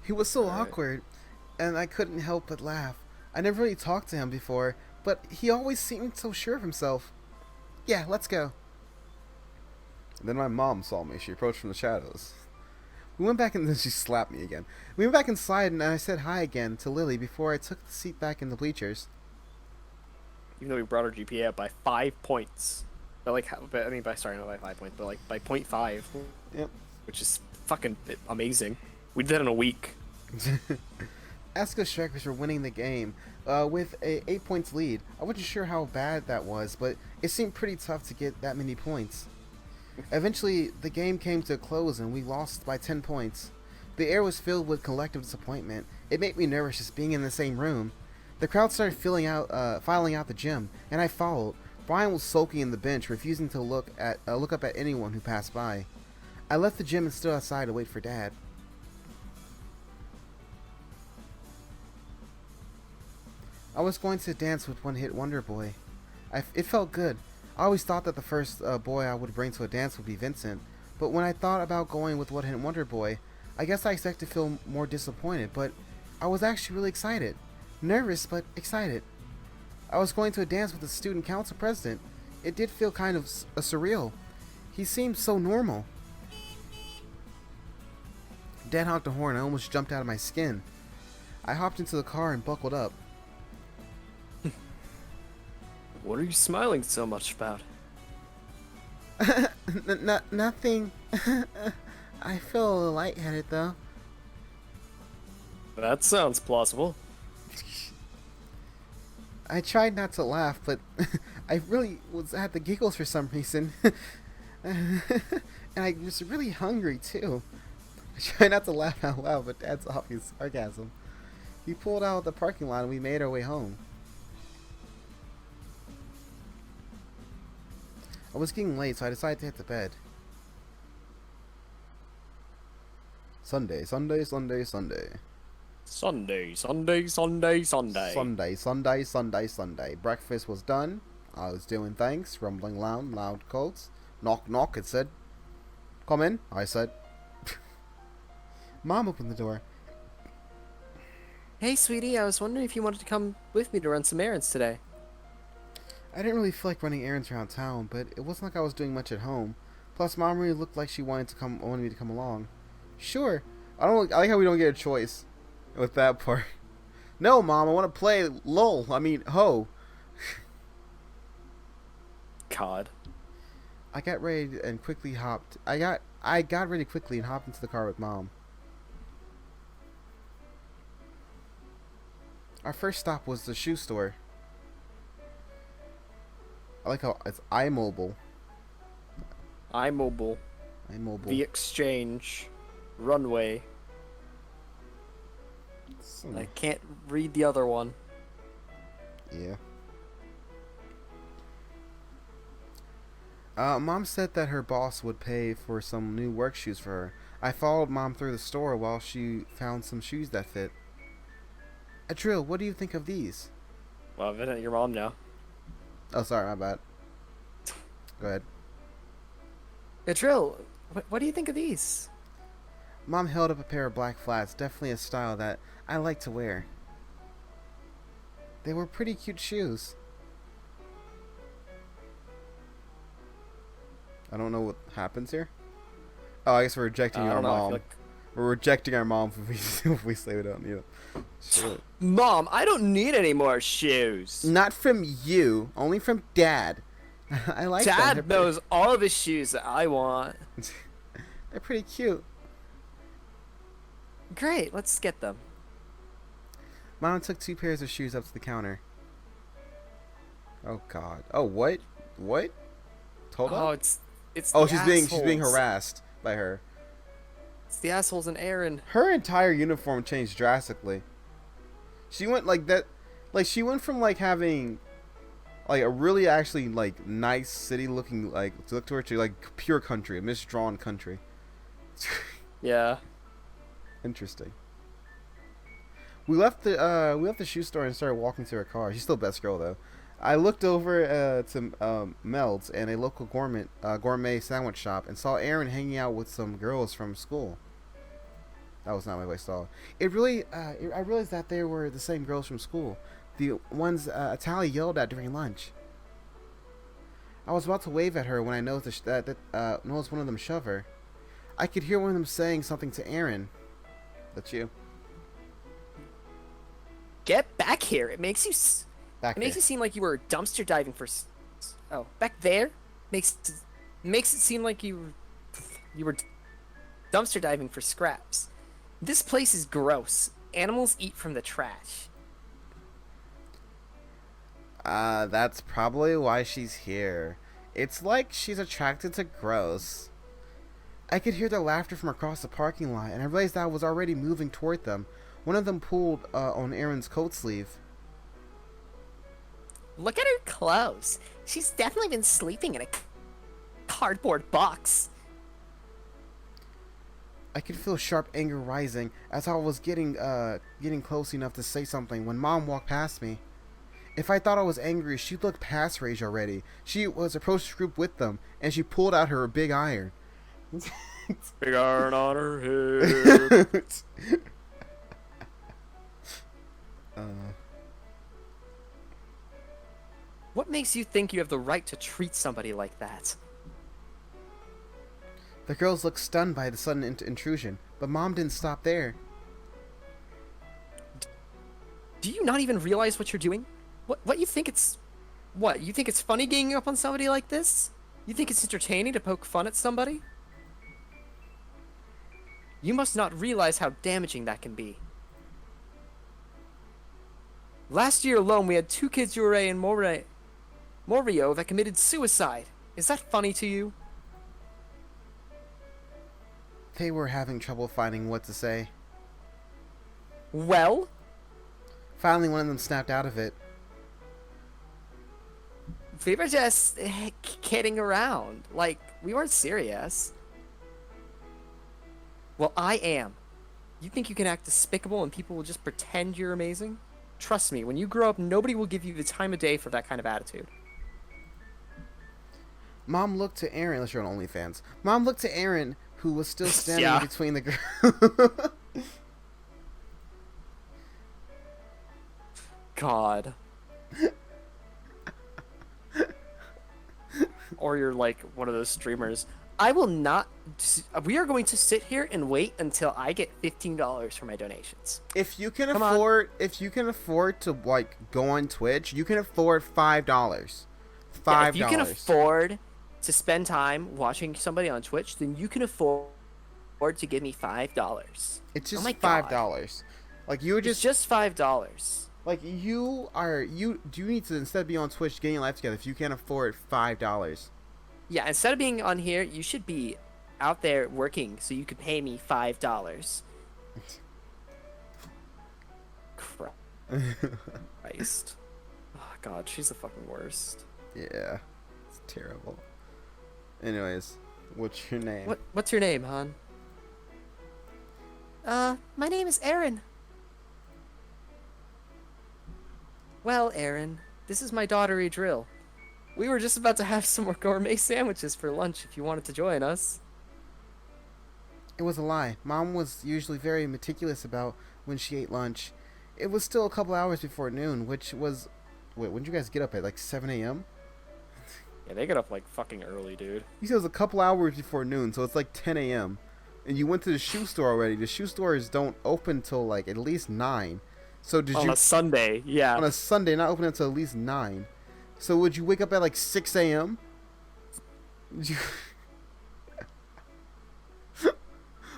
He was so Alright. awkward, and I couldn't help but laugh. I never really talked to him before, but he always seemed so sure of himself. Yeah, let's go. Then my mom saw me. She approached from the shadows. We went back and then she slapped me again. We went back inside and I said hi again to Lily before I took the seat back in the bleachers. Even though we brought our GPA up by 5 points. But like, but, I mean, sorry, not by 5 points, but like by 0.5, Yep. which is fucking amazing. We did that in a week. Aska Strikers were winning the game with a 8 points lead. I wasn't sure how bad that was, but it seemed pretty tough to get that many points. Eventually, the game came to a close and we lost by 10 points. The air was filled with collective disappointment. It made me nervous just being in the same room. The crowd started filing out the gym, and I followed. Brian was sulking in the bench, refusing to look up at anyone who passed by. I left the gym and stood outside to wait for Dad. I was going to dance with One Hit Wonder Boy. It felt good. I always thought that the first boy I would bring to a dance would be Vincent, but when I thought about going with One Hit Wonder Boy, I guess I expected to feel more disappointed, but I was actually really excited. Nervous, but excited. I was going to a dance with the student council president. It did feel kind of surreal. He seemed so normal. Dad honked a horn and I almost jumped out of my skin. I hopped into the car and buckled up. What are you smiling so much about? Nothing. I feel a little lightheaded though. That sounds plausible. I tried not to laugh, but I really was had the giggles for some reason. And I was really hungry too. I tried not to laugh out loud, but Dad's obvious sarcasm. He pulled out of the parking lot and we made our way home. I was getting late, so I decided to hit the bed. Sunday, Sunday, Sunday, Sunday. Sunday, Sunday, Sunday, Sunday. Sunday, Sunday, Sunday, Sunday. Breakfast was done. I was doing things, rumbling loud calls. Knock, knock, it said. Come in, I said. Mom opened the door. Hey, sweetie, I was wondering if you wanted to come with me to run some errands today. I didn't really feel like running errands around town, but it wasn't like I was doing much at home. Plus, Mom really looked like she wanted me to come along. Sure. I like how we don't get a choice with that part. No, Mom, I want to play LOL. I mean, ho. God. I got ready and quickly hopped. I got ready quickly and hopped into the car with Mom. Our first stop was the shoe store. I like how it's iMobile. iMobile. iMobile. The Exchange. Runway. I can't read the other one. Yeah. Mom said that her boss would pay for some new work shoes for her. I followed Mom through the store while she found some shoes that fit. Adrill, what do you think of these? Well, I've been at your mom now. Oh, sorry, my bad. Go ahead. Trill, what do you think of these? Mom held up a pair of black flats, definitely a style that I like to wear. They were pretty cute shoes. I don't know what happens here. Oh, I guess we're rejecting I our don't know. I mom. feel like... We're rejecting our mom if we say we don't need them. Shit. Mom, I don't need any more shoes. Not from you, only from Dad. I like them. Dad knows all of the shoes that I want. They're pretty cute. Great, let's get them. Mom took 2 pairs of shoes up to the counter. Oh God. Oh what? What? Hold Oh, on. it's. Oh, the she's being assholes. harassed by her. It's the assholes in Aaron. Her entire uniform changed drastically. She went like that, like she went from like having like a really actually like nice city looking like to look to her to like pure country, a misdrawn country. Yeah. Interesting. We left the shoe store and started walking to her car. She's still best girl though. I looked over to Meld's and a local gourmet sandwich shop and saw Aaron hanging out with some girls from school. That was not my voice at all. It really, I realized that they were the same girls from school. The ones Tally yelled at during lunch. I was about to wave at her when I noticed noticed one of them shove her. I could hear one of them saying something to Aaron. That's you. Get back here! It makes you. Back It there. makes you seem like you were dumpster diving for. Oh, back there makes it seem like you were dumpster diving for scraps. This place is gross. Animals eat from the trash. That's probably why she's here. It's like she's attracted to gross. I could hear their laughter from across the parking lot, and I realized that I was already moving toward them. One of them pulled on Aaron's coat sleeve. Look at her clothes. She's definitely been sleeping in a cardboard box. I could feel sharp anger rising as I was getting close enough to say something when Mom walked past me. If I thought I was angry, she looked past rage already. She was approached the group with them, and she pulled out her big iron. Big iron on her head. What makes you think you have the right to treat somebody like that? The girls looked stunned by the sudden intrusion, but Mom didn't stop there. Do you not even realize what you're doing? What you think it's... What, you think it's funny ganging up on somebody like this? You think it's entertaining to poke fun at somebody? You must not realize how damaging that can be. Last year alone, we had 2 kids Jure and Morio that committed suicide. Is that funny to you? They were having trouble finding what to say. Well, Finally, one of them snapped out of it. we were just kidding around. Like, we weren't serious. Well, I am. You think you can act despicable and people will just pretend you're amazing? Trust me, when you grow up, nobody will give you the time of day for that kind of attitude. Mom looked to Aaron, unless you're on OnlyFans. Mom looked to Aaron, who was still standing Yeah. between the girls. God. Or you're like one of those streamers. I will not. We are going to sit here and wait until I get $15 for my donations. If you can Come on. afford to like go on Twitch, you can afford $5. Yeah, if you can afford to spend time watching somebody on Twitch, then you can afford to give me $5. It's just Oh my God. $5. Like you It's just $5. like you do you need to, instead of being on Twitch getting your life together, if you can't afford $5. Yeah, instead of being on here, you should be out there working so you could pay me $5. Christ. Oh God, she's the fucking worst. Yeah. It's terrible. Anyways, what's your name? What's your name, hon? My name is Aaron. Well, Aaron, this is my daughter Adrill. We were just about to have some more gourmet sandwiches for lunch if you wanted to join us. It was a lie. Mom was usually very meticulous about when she ate lunch. It was still a couple hours before noon, which was... Wait, when did you guys get up at? Like 7 a.m.? Yeah, they get up like fucking early, dude. You said it was a couple hours before noon, so it's like 10 a.m. And you went to the shoe store already. The shoe stores don't open till like at least 9. So did On you... a Sunday, yeah. On a Sunday, not open until at least 9. So would you wake up at like 6 a.m.?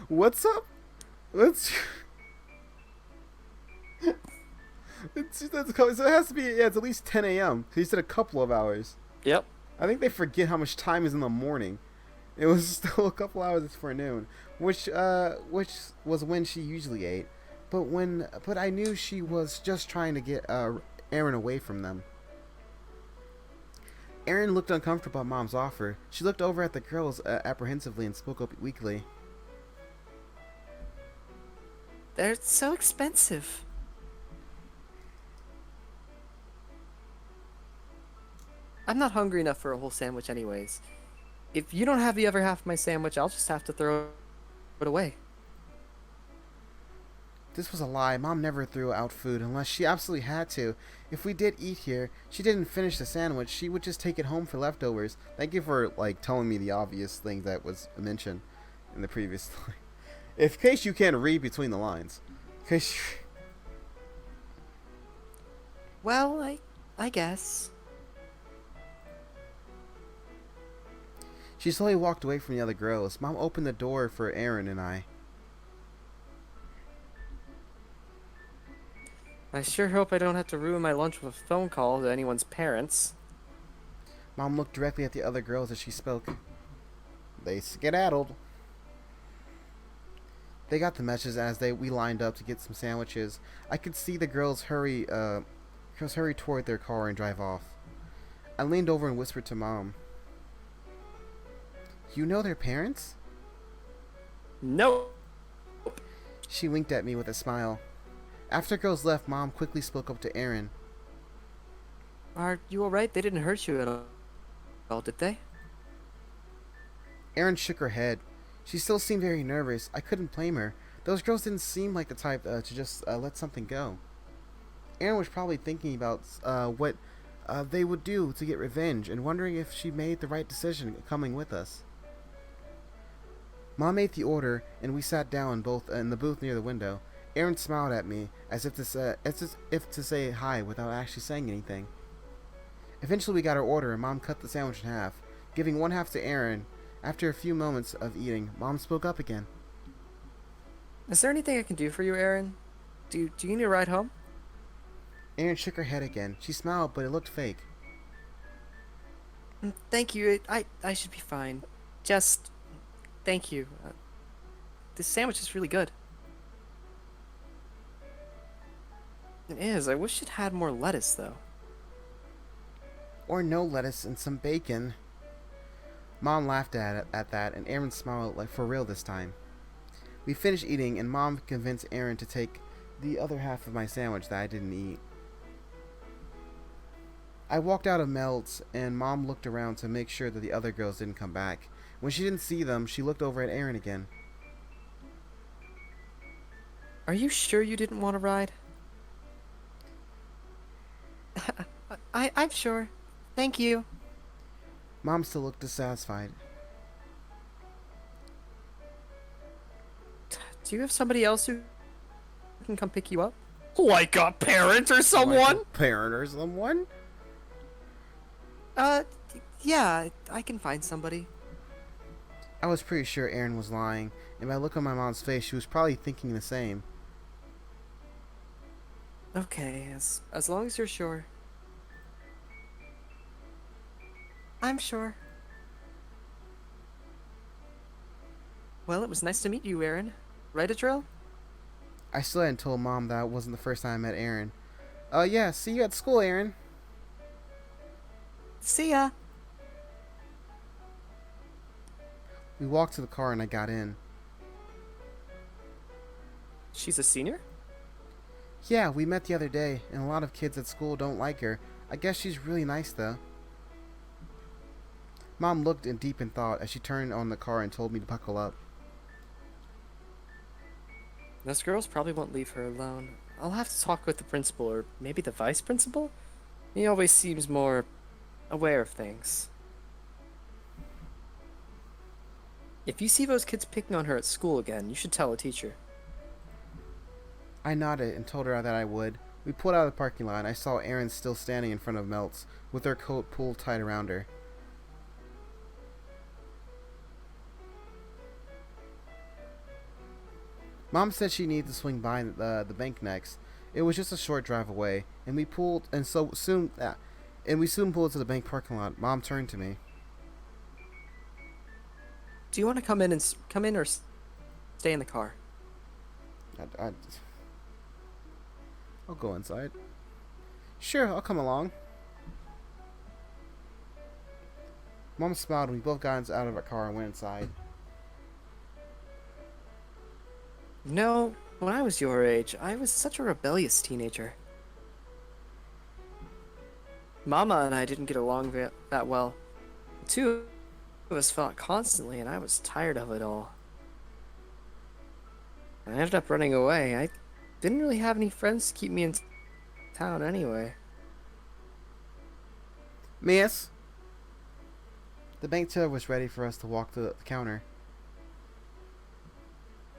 What's up? Let's... so it has to be, yeah, it's at least 10 a.m. So you said a couple of hours. Yep. I think they forget how much time is in the morning. It was still a couple hours before noon, which was when she usually ate. But I knew she was just trying to get Aaron away from them. Aaron looked uncomfortable at Mom's offer. She looked over at the girls apprehensively and spoke up weakly. They're so expensive. I'm not hungry enough for a whole sandwich anyways. If you don't have the other half of my sandwich, I'll just have to throw it away. This was a lie. Mom never threw out food unless she absolutely had to. If we did eat here, she didn't finish the sandwich. She would just take it home for leftovers. Thank you for telling me the obvious thing that was mentioned in the previous line. In case you can't read between the lines. In case Well, I guess. She slowly walked away from the other girls. Mom opened the door for Aaron and I. I sure hope I don't have to ruin my lunch with a phone call to anyone's parents. Mom looked directly at the other girls as she spoke. They skedaddled. They got the message as we lined up to get some sandwiches. I could see the girls hurry toward their car and drive off. I leaned over and whispered to Mom. You know their parents? No. She winked at me with a smile. After the girls left, Mom quickly spoke up to Aaron. Are you alright? They didn't hurt you at all, did they? Aaron shook her head. She still seemed very nervous. I couldn't blame her. Those girls didn't seem like the type to just let something go. Aaron was probably thinking about what they would do to get revenge and wondering if she made the right decision coming with us. Mom ate the order, and we sat down both in the booth near the window. Aaron smiled at me as if to say hi without actually saying anything. Eventually we got our order, and Mom cut the sandwich in half, giving one half to Aaron. After a few moments of eating, Mom spoke up again. Is there anything I can do for you, Aaron? Do you need a ride home? Aaron shook her head again. She smiled, but it looked fake. Thank you. I should be fine. Just thank you. This sandwich is really good. It is. I wish it had more lettuce, though. Or no lettuce and some bacon. Mom laughed at that, and Aaron smiled like for real this time. We finished eating, and Mom convinced Aaron to take the other half of my sandwich that I didn't eat. I walked out of Mel's, and Mom looked around to make sure that the other girls didn't come back. When she didn't see them, she looked over at Aaron again. Are you sure you didn't want to ride? I'm sure. Thank you. Mom still looked dissatisfied. Do you have somebody else who can come pick you up? Like a parent or someone? Like a parent or someone? Yeah, I can find somebody. I was pretty sure Aaron was lying, and by the look on my mom's face, she was probably thinking the same. Okay, as long as you're sure. I'm sure. Well, it was nice to meet you, Aaron. Right, Adrill? I still hadn't told Mom that wasn't the first time I met Aaron. Yeah, see you at school, Aaron. See ya. We walked to the car and I got in. She's a senior? Yeah, we met the other day, and a lot of kids at school don't like her. I guess she's really nice, though. Mom looked in deep in thought as she turned on the car and told me to buckle up. Those girls probably won't leave her alone. I'll have to talk with the principal, or maybe the vice principal? He always seems more aware of things. If you see those kids picking on her at school again, you should tell a teacher. I nodded and told her that I would. We pulled out of the parking lot and I saw Erin still standing in front of Melt's with her coat pulled tight around her. Mom said she needed to swing by the bank next. It was just a short drive away, and we soon pulled to the bank parking lot. Mom turned to me. Do you want to come in or stay in the car? I'll go inside. Sure, I'll come along. Mom smiled and we both got out of our car and went inside. No, when I was your age, I was such a rebellious teenager. Mama and I didn't get along that well. The two of us fought constantly, and I was tired of it all. I ended up running away. didn't really have any friends to keep me in town anyway. Miss, the bank teller was ready for us to walk to the counter.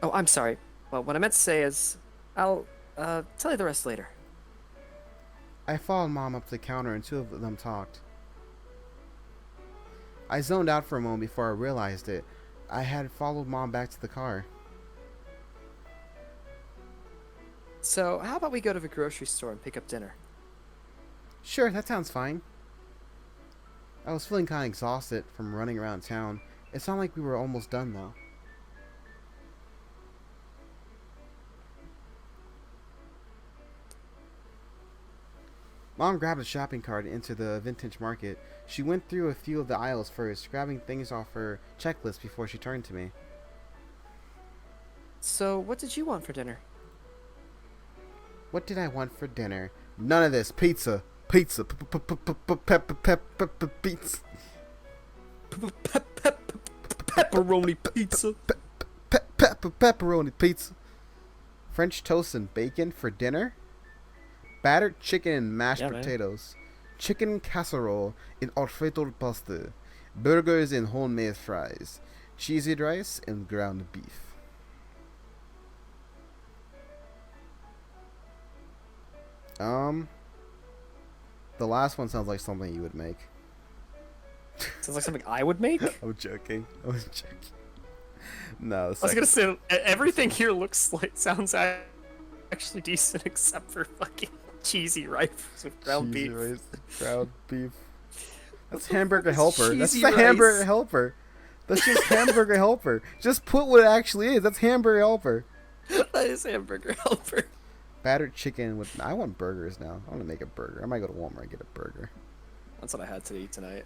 Oh, I'm sorry. Well, what I meant to say is, I'll tell you the rest later. I followed Mom up to the counter and two of them talked. I zoned out for a moment before I realized it. I had followed Mom back to the car. So, how about we go to the grocery store and pick up dinner? Sure, that sounds fine. I was feeling kind of exhausted from running around town. It sounded like we were almost done though. Mom grabbed a shopping cart into the vintage market. She went through a few of the aisles first, grabbing things off her checklist before she turned to me. So, what did you want for dinner? What did I want for dinner? None of this. Pizza. Pizza. Pizza. Pepperoni pizza. Pepperoni pizza. French toast and bacon for dinner? Battered chicken and mashed potatoes. Chicken casserole in alfredo pasta. Burgers and homemade fries. Cheesy rice and ground beef. The last one sounds like something you would make. Sounds like something I would make. I'm joking. I was joking. No, I was gonna say everything here sounds actually decent except for fucking cheesy rice with ground beef. Rice, ground beef. That's hamburger helper. That's Cheesy the rice. hamburger helper. That's just hamburger helper. Just put what it actually is. That's hamburger helper. That is hamburger helper. Battered chicken with. I want burgers now. I want to make a burger. I might go to Walmart and get a burger. That's what I had to eat tonight.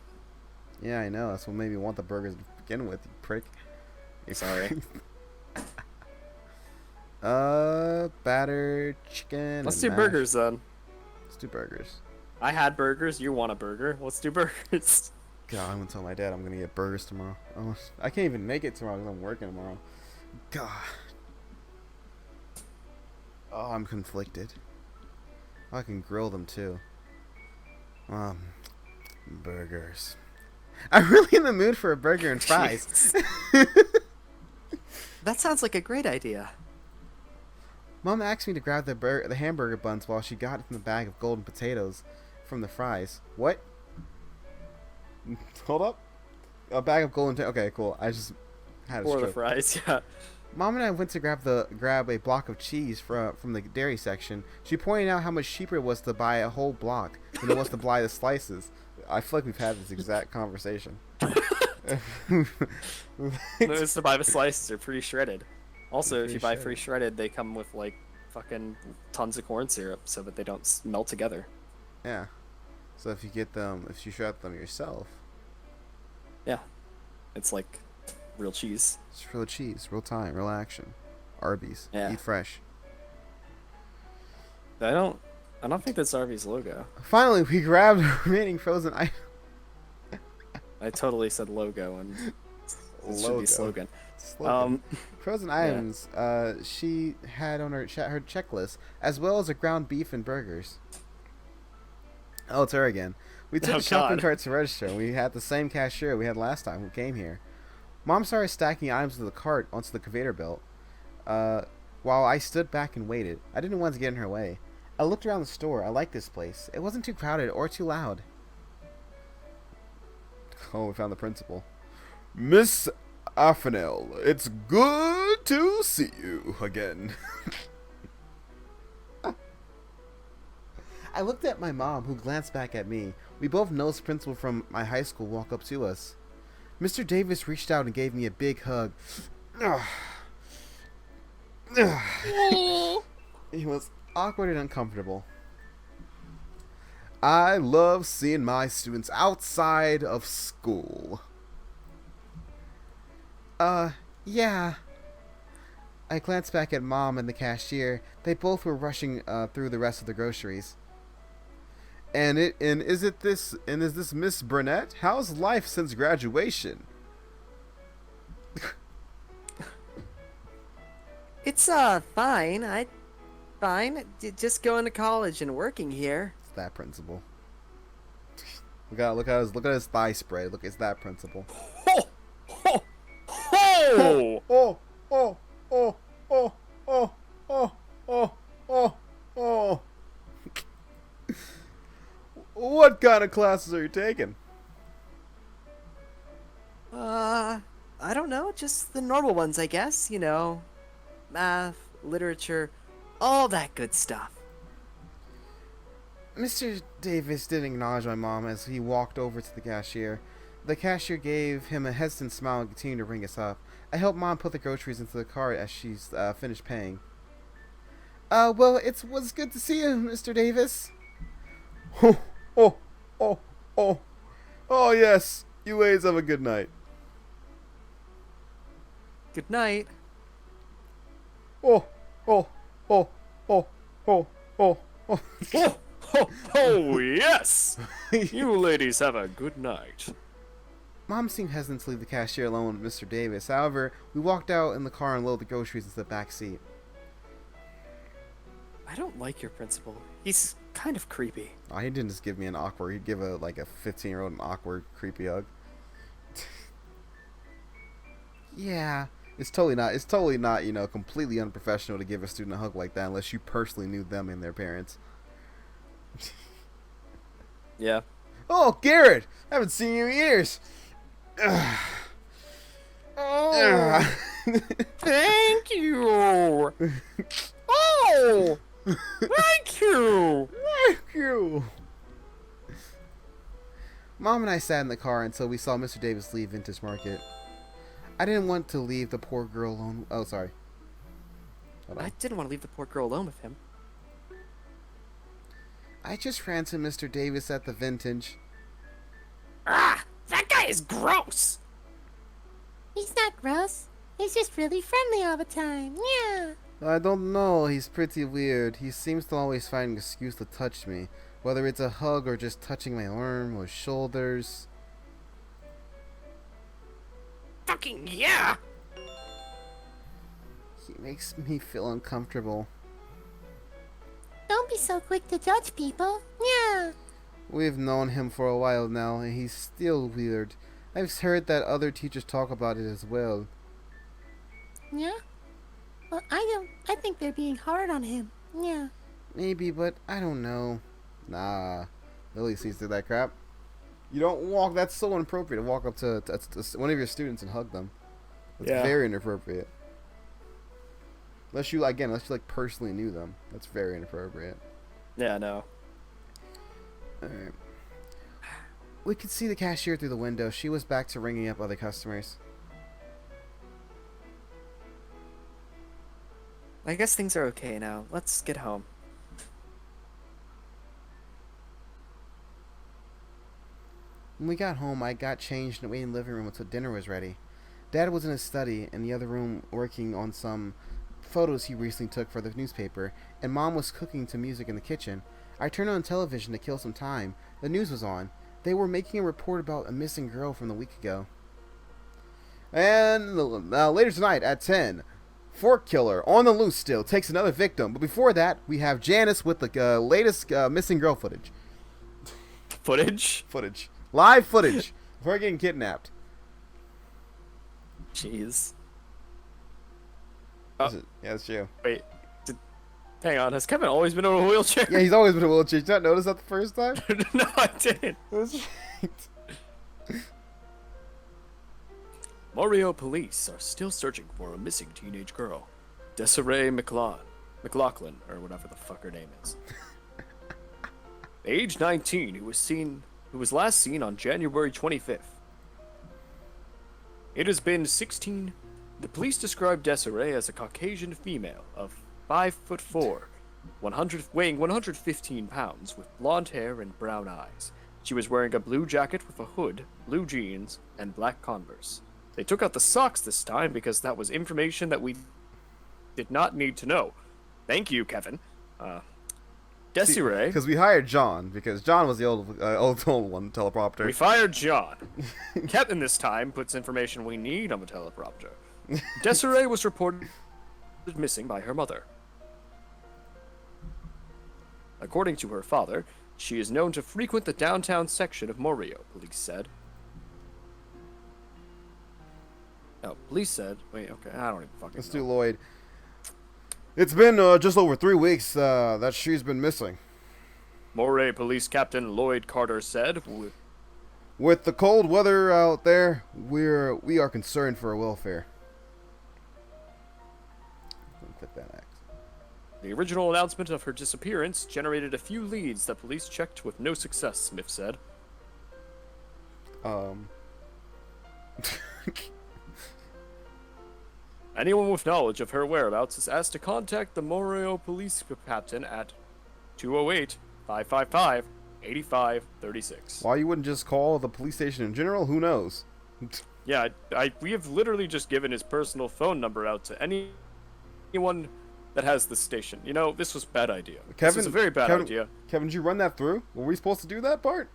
Yeah, I know. That's what made me want the burgers to begin with. You prick. Sorry. Battered chicken. Let's and do mash. burgers then. Let's do burgers. I had burgers. You want a burger? Let's do burgers. God, I'm gonna tell my dad I'm gonna get burgers tomorrow. Oh, I can't even make it tomorrow because I'm working tomorrow. God. Oh, I'm conflicted. I can grill them too. Burgers. I'm really in the mood for a burger and fries. That sounds like a great idea. Mom asked me to grab the hamburger buns while she got from the bag of golden potatoes from the fries. What? Hold up. A bag of golden. Okay, cool. I just had a Or the stroke. fries, yeah. Mom and I went to grab a block of cheese from the dairy section. She pointed out how much cheaper it was to buy a whole block than it was to buy the slices. I feel like we've had this exact conversation. Those to buy the slices are pretty shredded. Also, if Pretty you buy shredded. free shredded, they come with like fucking tons of corn syrup so that they don't melt together. Yeah. So if you shred them yourself, Yeah, it's like real cheese. it's real cheese, real time, real action. Arby's. Yeah. Eat fresh. I don't think that's Arby's logo. Finally, we grabbed the remaining frozen items. I totally said logo and it should be slogan. Frozen items. She had on her checklist, as well as a ground beef and burgers. Oh, it's her again. We took Oh, the shopping God. cart to register. And we had the same cashier we had last time who came here. Mom started stacking items to the cart onto the conveyor belt. While I stood back and waited, I didn't want to get in her way. I looked around the store. I liked this place. It wasn't too crowded or too loud. Oh, we found the principal. Miss Afanel, it's good to see you again. I looked at my mom, who glanced back at me. We both noticed the principal from my high school walk up to us. Mr. Davis reached out and gave me a big hug. He was awkward and uncomfortable. I love seeing my students outside of school. Yeah. I glanced back at Mom and the cashier. They both were rushing through the rest of the groceries. Is this Miss Burnett? How's life since graduation? It's fine. Fine. Just going to college and working here. It's that principal. Look at his thigh spread. Look, it's that principal. Ho! Ho! Ho! Oh! Oh! Oh! Oh! Oh! Oh! Oh! Oh! Oh! What kind of classes are you taking? I don't know. Just the normal ones, I guess. You know, math, literature, all that good stuff. Mr. Davis didn't acknowledge my mom as he walked over to the cashier. The cashier gave him a hesitant smile and continued to ring us up. I helped Mom put the groceries into the cart as she's finished paying. Well, it was good to see you, Mr. Davis. Oh, oh, oh, oh. Oh, yes. You ladies have a good night. Good night. Oh, oh, oh, oh, oh, oh, oh. Oh, oh, oh, yes! You ladies have a good night. Mom seemed hesitant to leave the cashier alone with Mr. Davis. However, we walked out in the car and loaded the groceries into the back seat. I don't like your principal. He's kind of creepy. Oh, he didn't just give me an awkward. He'd give a 15-year-old an awkward, creepy hug. Yeah, it's totally not. It's totally not. Completely unprofessional to give a student a hug like that unless you personally knew them and their parents. Yeah. Oh, Garrett! I haven't seen you in years. Oh, thank you. Oh, thank you. Thank you. Mom and I sat in the car until we saw Mr. Davis leave Vintage Market. I didn't want to leave the poor girl alone. Oh, sorry. Hold on. I didn't want to leave the poor girl alone with him. I just ran to Mr. Davis at the Vintage. Ah, that guy is gross. He's not gross. He's just really friendly all the time. Yeah. I don't know. He's pretty weird. He seems to always find an excuse to touch me, whether it's a hug or just touching my arm or shoulders. Fucking yeah. He makes me feel uncomfortable. Don't be so quick to judge people. Yeah. We've known him for a while now, and he's still weird. I've heard that other teachers talk about it as well. Yeah. Well, I think they're being hard on him. Yeah. Maybe, but I don't know. Nah. Lily sees through that crap. You don't walk. That's so inappropriate to walk up to one of your students and hug them. That's Yeah. very inappropriate. Unless you personally knew them. That's very inappropriate. Yeah, no. Alright. We could see the cashier through the window. She was back to ringing up other customers. I guess things are okay now. Let's get home. When we got home, I got changed and waited in the living room until dinner was ready. Dad was in his study in the other room working on some photos he recently took for the newspaper, and Mom was cooking to music in the kitchen. I turned on television to kill some time. The news was on. They were making a report about a missing girl from a week ago. And later tonight at 10, Fork Killer on the loose still takes another victim. But before that, we have Janice with the latest missing girl footage. Footage? Live footage of her getting kidnapped. Jeez. Oh. Yeah, that's you. Wait. Hang on, has Kevin always been in a wheelchair? Yeah, he's always been in a wheelchair. Did you not notice that the first time? No, I didn't. That's right. Mario police are still searching for a missing teenage girl. Desiree McLaughlin, or whatever the fuck her name is. Age 19, who was last seen on January 25th. It has been 16. The police described Desiree as a Caucasian female of 5'4", weighing 115 pounds, with blonde hair and brown eyes. She was wearing a blue jacket with a hood, blue jeans, and black Converse. They took out the socks this time because that was information that we did not need to know. Thank you, Kevin. Desiree. Because we hired John, because John was the old one, teleprompter. We fired John. Kevin this time puts information we need on the teleprompter. Desiree was reported missing by her mother. According to her father, she is known to frequent the downtown section of Morio, police said. Oh, police said. Wait, okay, I don't even fucking Let's know. do Lloyd. It's been just over 3 weeks that she's been missing. Moray Police Captain Lloyd Carter said. With the cold weather out there, we are concerned for her welfare. Click that X. The original announcement of her disappearance generated a few leads that police checked with no success, Smith said. Anyone with knowledge of her whereabouts is asked to contact the Morio Police Captain at 208-555-8536. Why you wouldn't just call the police station in general? Who knows? Yeah, we have literally just given his personal phone number out to anyone that has this station. You know, this was a bad idea. This was a very bad idea. Kevin, did you run that through? Were we supposed to do that part?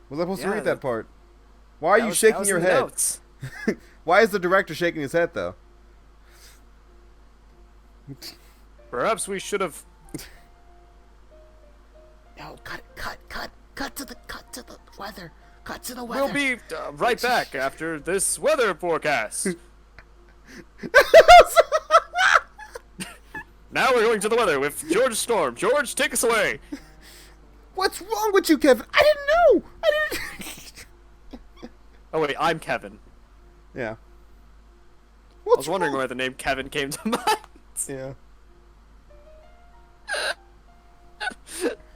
Was I supposed to Yeah, read that part? Why are you That shaking was your in the head? notes. Why is the director shaking his head, though? Perhaps we should have. No, cut to the weather. Cut to the We'll be right back after this weather forecast. Now we're going to the weather with George Storm. George, take us away. What's wrong with you, Kevin? I didn't know. I didn't. Oh wait, I'm Kevin. Yeah. I was wondering why the name Kevin came to mind. Yeah.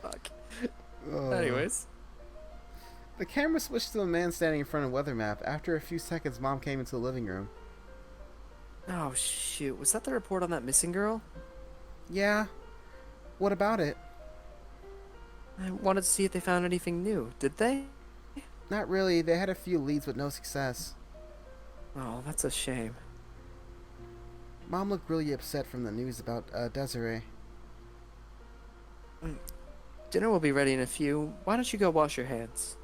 Fuck. Anyways. The camera switched to a man standing in front of a weather map. After a few seconds, Mom came into the living room. Oh shoot, was that the report on that missing girl? Yeah. What about it? I wanted to see if they found anything new. Did they? Not really. They had a few leads with no success. Oh, that's a shame. Mom looked really upset from the news about Desiree. Dinner will be ready in a few. Why don't you go wash your hands?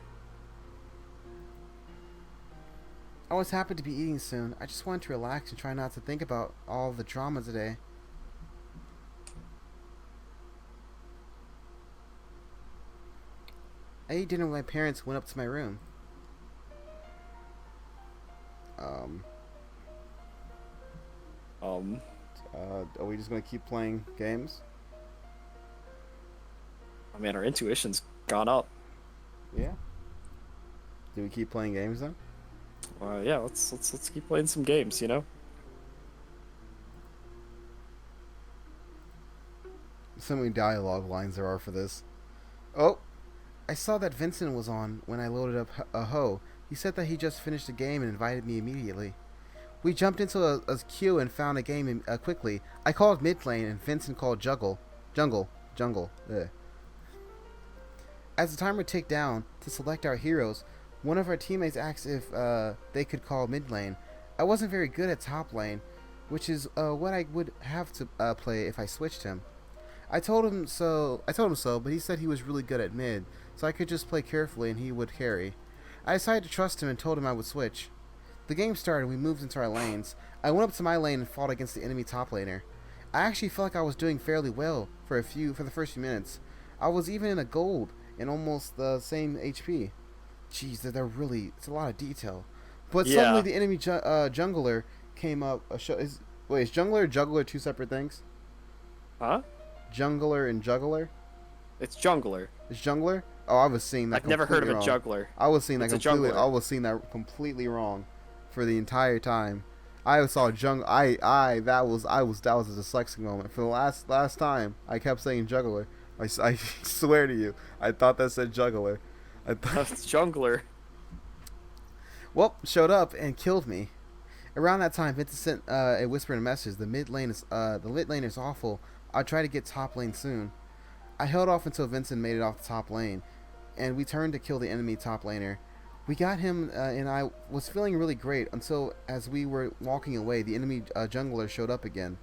I was happy to be eating soon. I just wanted to relax and try not to think about all the drama today. I ate dinner with my parents and went up to my room. Are we just gonna keep playing games? I mean, our intuition's gone up. Yeah. Do we keep playing games then? Yeah, let's keep playing some games. You know. So many dialogue lines there are for this. Oh, I saw that Vincent was on when I loaded up a hoe. He said that he just finished a game and invited me immediately. We jumped into a queue and found a game quickly. I called mid lane and Vincent called jungle. Ugh. As the timer ticked down to select our heroes, one of our teammates asked if they could call mid lane. I wasn't very good at top lane, which is what I would have to play if I switched him. I told him so, but he said he was really good at mid, so I could just play carefully and he would carry. I decided to trust him and told him I would switch. The game started and we moved into our lanes. I went up to my lane and fought against the enemy top laner. I actually felt like I was doing fairly well for the first few minutes. I was even in a gold and almost the same HP. Jeez, it's a lot of detail. But Yeah. suddenly the enemy jungler came up. Is jungler and juggler two separate things? Huh? Jungler and juggler? It's jungler. Is jungler? Oh, I was seeing that. I've never heard of a wrong. juggler. I was seeing that It's a completely. jungler. I was seeing that completely wrong, for the entire time. I saw that was a dyslexic moment. For the last time, I kept saying juggler. I swear to you, I thought that said juggler. I thought. It's jungler. Well, showed up and killed me. Around that time, Vincent sent a whisper in a message. The mid lane is awful. I'll try to get top lane soon. I held off until Vincent made it off the top lane, and we turned to kill the enemy top laner. We got him, and I was feeling really great until, as we were walking away, the enemy jungler showed up again.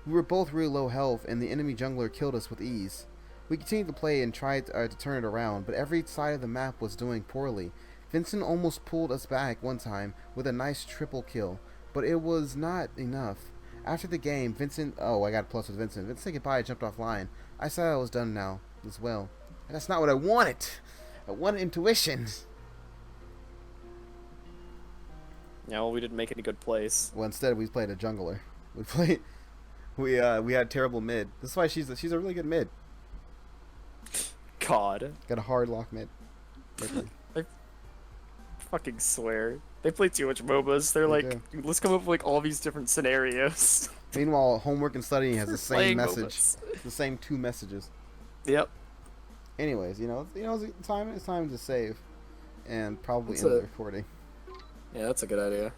We were both really low health, and the enemy jungler killed us with ease. We continued to play and tried to turn it around, but every side of the map was doing poorly. Vincent almost pulled us back one time with a nice triple kill, but it was not enough. After the game, I got a plus with Vincent. Vincent said goodbye, I jumped offline. I said I was done now. as well. And that's not what I wanted. I wanted intuition. Yeah, well, we didn't make any good plays. Well, instead we played a jungler. We had terrible mid. That's why she's a really good mid. God. Got a hard lock mid. Fucking swear. They play too much MOBAs. They're They like, "Dude, let's come up with like all these different scenarios. Meanwhile, homework and studying has the same Playing message. MOBAs. The same 2 messages. Yep. Anyways, it's time to save, and probably That's end the it. recording. Yeah, that's a good idea.